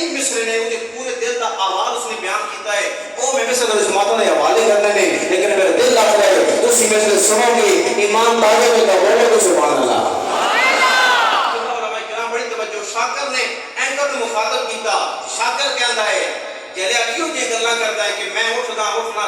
ان مصر نے مجھے پورے دل کا آواز اس نے بیان کیتا ہے وہ میں مصر کے جماعتوں نے حوالے کرنے نے لیکن میرے دل کا خیال ہے اسی مصر سنو گے ایمان تازے میں کا بولو گے سبحان اللہ بڑی توجہ شاکر نے اینکر کو مخاطب کیتا شاکر کہندا ہے جلیا کیوں یہ گلاں کرتا ہے کہ میں اٹھ نہ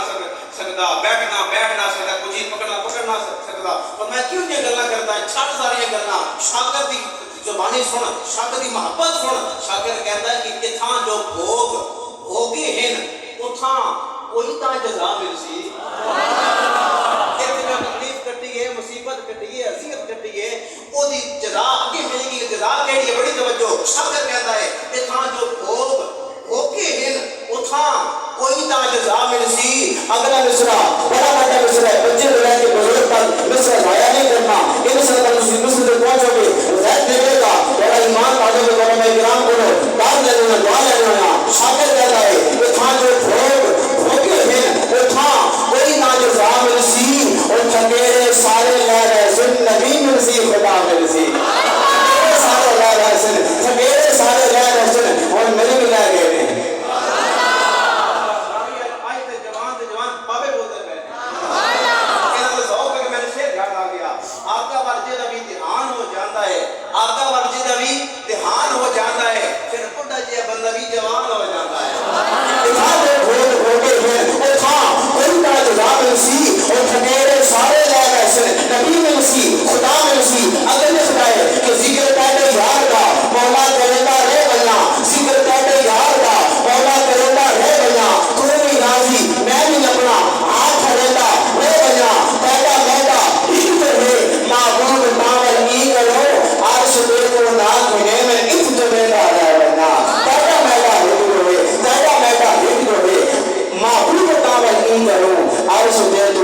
سکتا بیٹھ نہ سکتا کچھ پکڑ نہ سکتا اور میں کیوں یہ گلاں کرتا ہے چھڑ ساری گلاں شاکر دی زبانی سن شاکر دی محبت سن شاکر کہتا ہے کہ اتھاں جو بھوگے ہیں اتھاں کوئی تا جزا مل سی اتنا تکلیف کٹی ہے مصیبت کٹی ہے اذیت کٹی ہے او دی جزا اگے ملے گی جزا کیڑی ہے بڑی توجہ شاکر کہتا ہے اتھاں جو بھوگے ہیں اتھاں کوئی تا جزا مل سی اگلا مصرع بڑا بڑا مصرع ہے بچے بلائیں کے بزرگ تک مصرع ضائع نہیں کرنا یہ مصرع تک مصر تک پہنچو گے زید دے گا بڑا ایمان والوں کے علماء کرام کو دار لے لینا دعا لے لینا شاکر کہتا ہے اتھاں جو بھوگے ہیں اتھاں کوئی تا جزا مل سی اور چکیرے سارے لے رہے سن نبی مل سی خدا مل سی سارے لے رہے سن چکیرے سارے لے رہے سن اور میرے بھی لے گئے ہیں آقا ورجے دا بھی دھیان ہو جاتا ہے پھر بڑھا جے بندہ بھی جوان ہو جاتا ہے اتھاں دے بھوگے ہیں اتھاں کوئی تا جزا مل سی اور ٹھکیرے سارے لے گئے سن نبی مل سی خدا مل سی اگر نے خدائے کہ ذکر کہتے یار کا مولا کرتا رہ بنا ذکر کہتے یار کا مولا کرتا رہ بنا تو بھی راضی میں بھی اپنا ہاتھ رہتا رہ بنا کہتا میدا ایک ہے معبود تاول ای کرو عرش دے کو ناک میں اس جگہ کا ہے بنا کہتا میدا ہٹ ہوئے معبود تاول ای کرو عرش دے